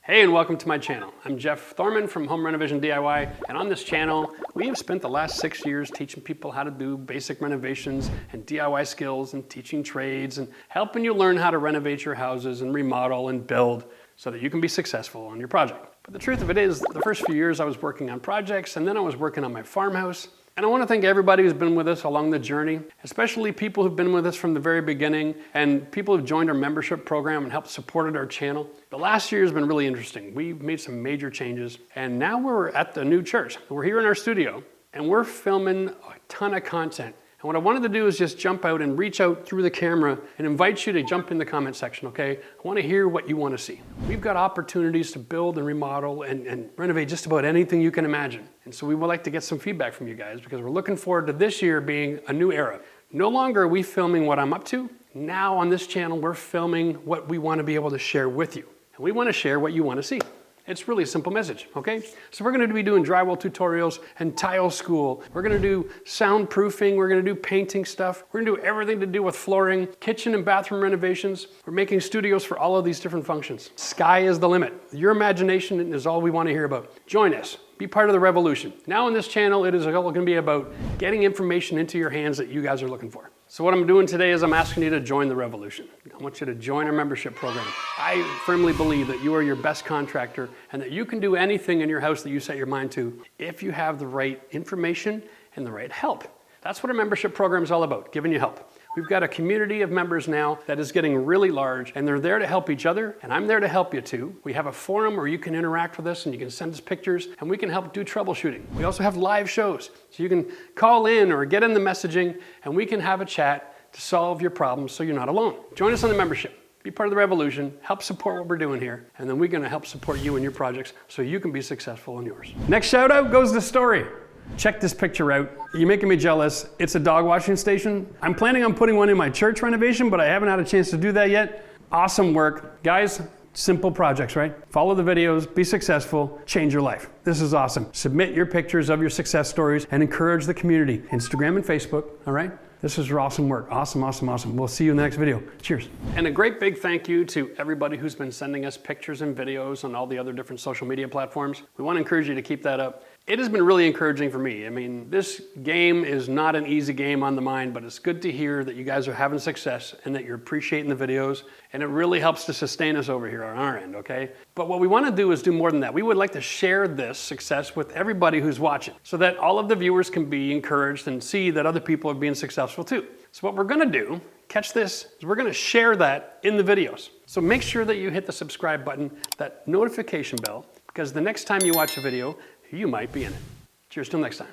Hey, and welcome to my channel. I'm Jeff Thorman from Home Renovation DIY, and on this channel, we have spent the last 6 years teaching people how to do basic renovations and DIY skills and teaching trades and helping you learn how to renovate your houses and remodel and build so that you can be successful on your project. But the truth of it is, the first few years I was working on projects and then I was working on my farmhouse. And I want to thank everybody who's been with us along the journey, especially people who've been with us from the very beginning and people who've joined our membership program and helped supported our channel. The last year has been really interesting. We've made some major changes and now we're at the new church. We're here in our studio and we're filming a ton of content. And what I wanted to do is just jump out and reach out through the camera and invite you to jump in the comment section, okay? I want to hear what you want to see. We've got opportunities to build and remodel and renovate just about anything you can imagine. And so we would like to get some feedback from you guys because we're looking forward to this year being a new era. No longer are we filming what I'm up to. Now on this channel, we're filming what we want to be able to share with you. And we want to share what you want to see. It's really a simple message, okay? So we're gonna be doing drywall tutorials and tile school. We're gonna do soundproofing. We're gonna do painting stuff. We're gonna do everything to do with flooring, kitchen and bathroom renovations. We're making studios for all of these different functions. Sky is the limit. Your imagination is all we wanna hear about. Join us. Be part of the revolution. Now on this channel, it is all gonna be about getting information into your hands that you guys are looking for. So what I'm doing today is I'm asking you to join the revolution. I want you to join our membership program. I firmly believe that you are your best contractor and that you can do anything in your house that you set your mind to if you have the right information and the right help. That's what our membership program is all about, giving you help. We've got a community of members now that is getting really large and they're there to help each other and I'm there to help you too. We have a forum where you can interact with us and you can send us pictures and we can help do troubleshooting. We also have live shows so you can call in or get in the messaging and we can have a chat to solve your problems so you're not alone. Join us on the membership. Be part of the revolution, help support what we're doing here, and then we're gonna help support you and your projects so you can be successful in yours. Next shout out goes to Story. Check this picture out. You're making me jealous. It's a dog washing station. I'm planning on putting one in my church renovation, but I haven't had a chance to do that yet. Awesome work. Guys, simple projects, right? Follow the videos, be successful, change your life. This is awesome. Submit your pictures of your success stories and encourage the community. Instagram and Facebook, all right? This is awesome work. Awesome, awesome, awesome. We'll see you in the next video. Cheers. And a great big thank you to everybody who's been sending us pictures and videos on all the other different social media platforms. We want to encourage you to keep that up. It has been really encouraging for me. I mean, this game is not an easy game on the mind, but it's good to hear that you guys are having success and that you're appreciating the videos, and it really helps to sustain us over here on our end, okay? But what we want to do is do more than that. We would like to share this success with everybody who's watching so that all of the viewers can be encouraged and see that other people are being successful too. So what we're going to do, catch this, is we're going to share that in the videos. So make sure that you hit the subscribe button, that notification bell, because the next time you watch a video, you might be in it. Cheers till next time.